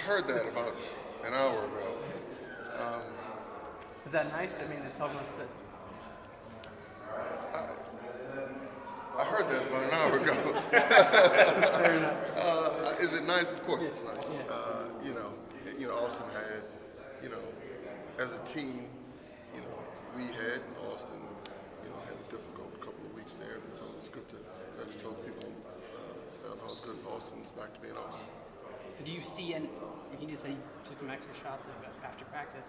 heard that about an hour ago. Is that nice? I mean, it's almost I heard that about an hour ago. fair enough. Is it nice? Of course it's nice. Yeah. Austin had, as a team, we had Austin, had a difficult couple of weeks there, and so it's good to. I just told people how it's good Austin's back to being Austin. Do you see, and you just said you took some extra shots after practice,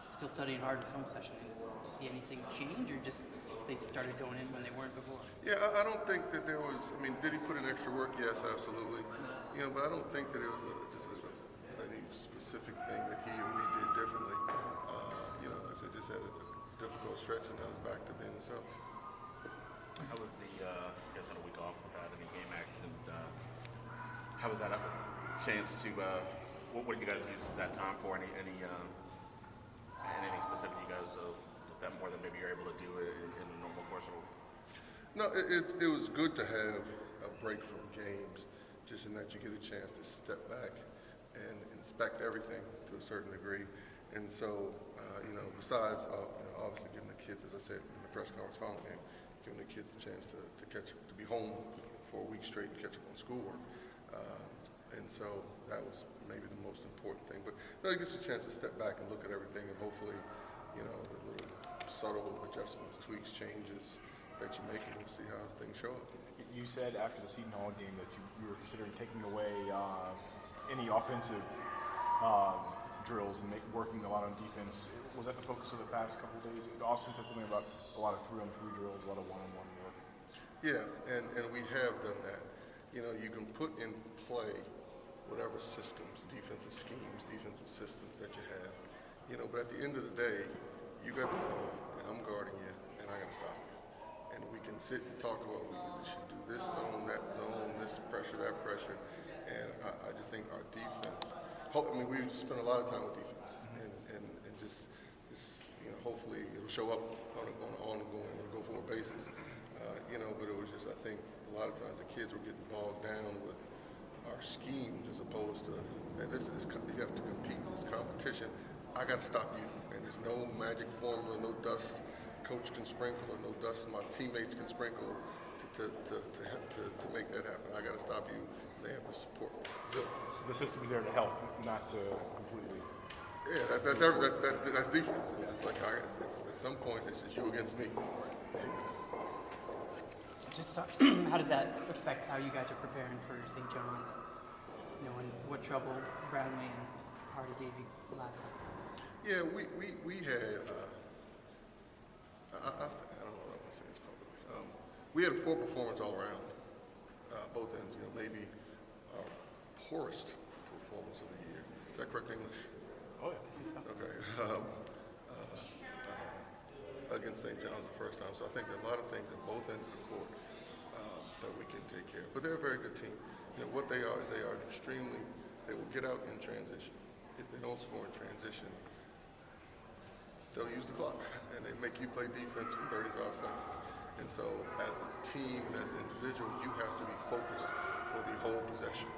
still studying hard in film session. Do you see anything change, or just they started going in when they weren't before? Yeah, I don't think that there was. I mean, did he put in extra work? Yes, absolutely. But I don't think that it was any specific thing that he or we did differently. Like I said, just had a difficult stretch, and now he's back to being himself. How was the? You guys had a week off without any game action. How was that a chance to? What did you guys use that time for? Anything specific you guys that more than maybe you're able to do in the normal course of? No, it was good to have a break from games, just in that you get a chance to step back and inspect everything to a certain degree. And so, besides obviously giving the kids, as I said in the press conference following the game, giving the kids a chance to be home for a week straight and catch up on schoolwork. And so that was maybe the most important thing. But it gives you a chance to step back and look at everything, and hopefully, the little subtle adjustments, tweaks, changes that you make, and we'll see how things show up. You said after the Seton Hall game that you were considering taking away any offensive drills and working a lot on defense. Was that the focus of the past couple of days? Austin said something about a lot of 3-on-3 drills, a lot of one-on-one work. Yeah, and we have done that. You can put in play whatever systems, defensive schemes, defensive systems that you have. But at the end of the day, you got the ball, and I'm guarding you, and I got to stop you. And we can sit and talk about we should do this zone, this pressure, that pressure. And I just think our defense, we've spent a lot of time with defense, and just hopefully it'll show up on an ongoing, on a go-forward basis. But it was just, I think, a lot of times the kids were getting bogged down with our schemes as opposed to, man, you have to compete, this competition. I got to stop you, and there's no magic formula, no dust coach can sprinkle, or no dust my teammates can sprinkle to make that happen. I got to stop you. They have to support me. So the system is there to help, not to completely. Yeah, that's defense. It's like at some point it's just you against me. Just how does that affect how you guys are preparing for St. John's? What trouble Bradley and Hardy gave you last time? Yeah, we had. I don't know if I want to say this publicly. We had a poor performance all around, both ends. Maybe our poorest performance of the year. Is that correct English? Oh yeah, I think so. Okay. Against St. John's the first time, so I think there are a lot of things at both ends of the court that we can take care of. But they're a very good team. What they are is they will get out in transition. If they don't score in transition, they'll use the clock, and they make you play defense for 35 seconds. And so as a team and as an individual, you have to be focused for the whole possession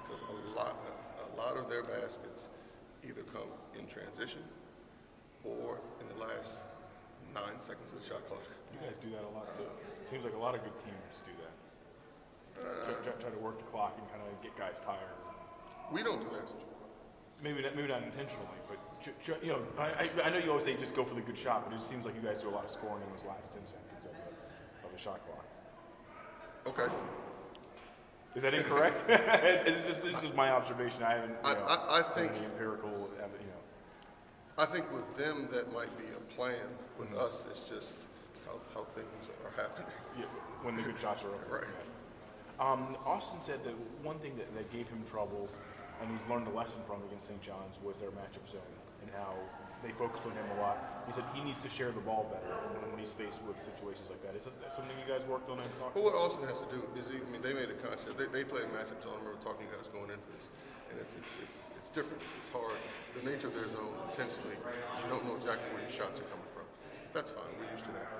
because a lot of their baskets either come in transition or in the last 9 seconds of the shot clock. You guys do that a lot too. Seems like a lot of good teams do that. Try to work the clock and kind of get guys tired. We don't do that. Maybe not intentionally, but I know you always say just go for the good shot, but it just seems like you guys do a lot of scoring in those last 10 seconds of the shot clock. Okay. Is that incorrect? This is just my observation. I haven't. I think any empirical. I think with them that might be a plan. With us, it's just how things are happening. Yeah, when the good shots are open. Right. Austin said that one thing that gave him trouble, and he's learned a lesson from against St. John's, was their matchup zone and how they focused on him a lot. He said he needs to share the ball better when he's faced with situations like that. Is that something you guys worked on and talked about? Well, what Austin has to do is, they made a concept. They played matchup zone. I remember talking to you guys going into this, and it's different. It's hard. The nature of their zone intentionally is you don't know exactly where your shots are coming from. That's fine. We're used to that.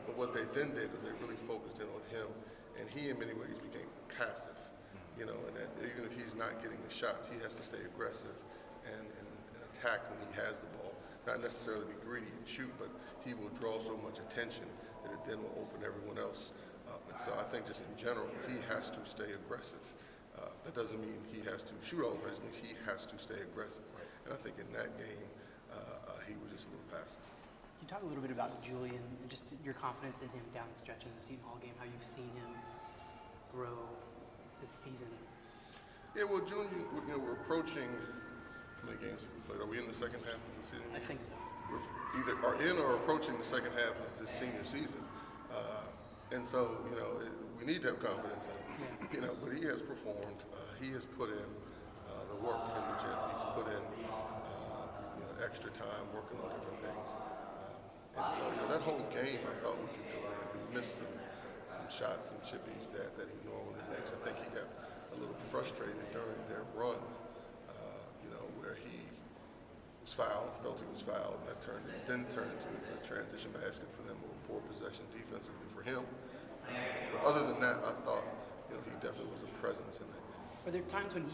But what they then did is they really focused in on him, and he in many ways became passive. you know, and that even if he's not getting the shots, he has to stay aggressive and attack when he has the ball. Not necessarily be greedy and shoot, but he will draw so much attention that it then will open everyone else up. And so I think just in general, he has to stay aggressive. That doesn't mean he has to shoot all the plays, it means he has to stay aggressive. And I think in that game, he was just a little passive. Can you talk a little bit about Julian and just your confidence in him down the stretch in the Seton Hall game, how you've seen him grow this season? Yeah, well, June, you know, we're approaching, how many games have we played? Are we in the second half of the season? I think so. We're either are in or approaching the second half of this senior season. And so, you know, we need to have confidence in him. Yeah. You know, but he has performed. He has put in the work in the gym. He's put in you know, extra time working on different things. And so, you know, that whole game, I thought we could go in. We missed some shots, some chippies that he normally makes. I think he got a little frustrated during their run, you know, where he was fouled, felt he was fouled, and that turned into a transition basket for them, a poor possession defensively for him. But other than that, I thought, you know, he definitely was a presence in that game. Are there times when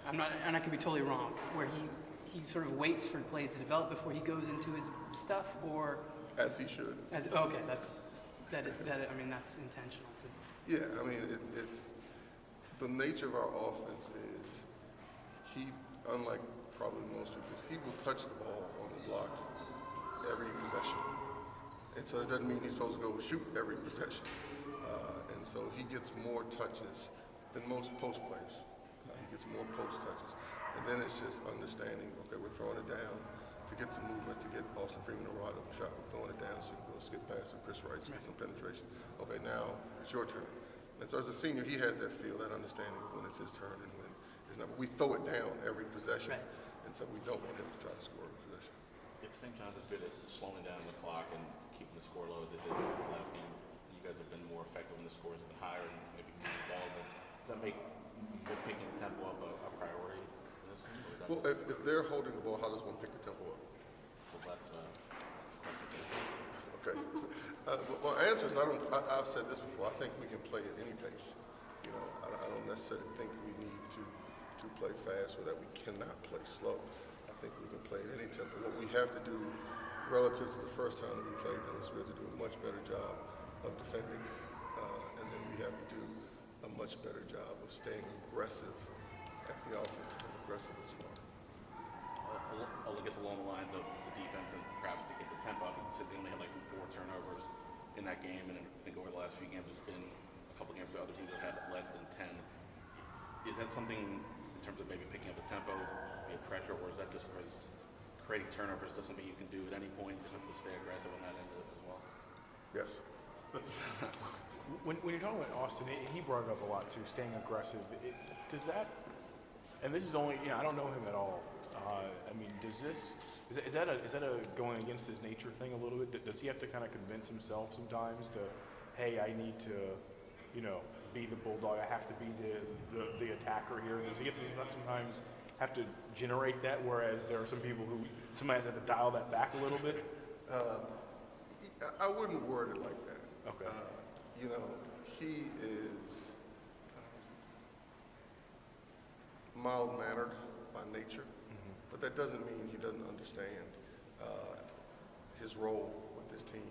and I could be totally wrong, where he sort of waits for plays to develop before he goes into his stuff, or? As he should. Okay, that's intentional too. Yeah, I mean, it's the nature of our offense is he, unlike probably most people, he will touch the ball on the block every possession. And so it doesn't mean he's supposed to go shoot every possession. And so he gets more touches than most post players. He gets more post touches. And then it's just understanding, okay, we're throwing it down to get some movement, to get Austin Freeman a wide open shot. We're throwing it down so you can go skip past him, Chris Wright, get some penetration. Okay, now it's your turn. And so as a senior, he has that feel, that understanding of when it's his turn and when it's not. But we throw it down every possession. Right. And so we don't want him to try to score every possession. If St. John's is good at slowing down the clock and keeping the score low as it did in the last game, you guys have been more effective when the scores have been higher and maybe moving the ball. But does that make picking the tempo up a priority in this game? Well, if they're holding the ball, how does one pick the tempo up? Well, that's the question. Okay. So, well, answer is I've said this before. I think we can play at any pace. You know, I don't necessarily think we need to play fast or that we cannot play slow. I think we can play at any tempo. What we have to do relative to the first time that we played them is we have to do a much better job of defending, and then we have to do a much better job of staying aggressive at the offensive and aggressive and smart. I guess along the lines of the defense and perhaps to get the tempo. I think you said they only had like 4 turnovers in that game, and I think over the last few games there's been a couple games where other teams have had less than 10. Is that something in terms of maybe picking up the tempo, be a pressure, or is that just creating turnovers? Is that something you can do at any point? You just have to stay aggressive on that end as well. Yes. When you're talking about Austin, he brought it up a lot too, staying aggressive. Does that, and this is only, you know, I don't know him at all. I mean, is that a going against his nature thing a little bit? Does he have to kind of convince himself sometimes to, hey, I need to, you know, be the bulldog. I have to be the attacker here. Does he have to sometimes have to generate that? Whereas there are some people who sometimes have to dial that back a little bit. I wouldn't word it like that. Okay. You know, he is mild-mannered by nature, but that doesn't mean he doesn't understand his role with this team.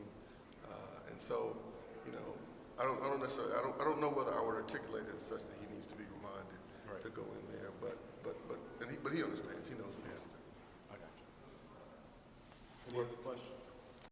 And so, you know, I don't necessarily. I don't know whether I would articulate it as such that he needs to be reminded to go in there, but he understands. He knows what he has to do. I got you. Any other questions?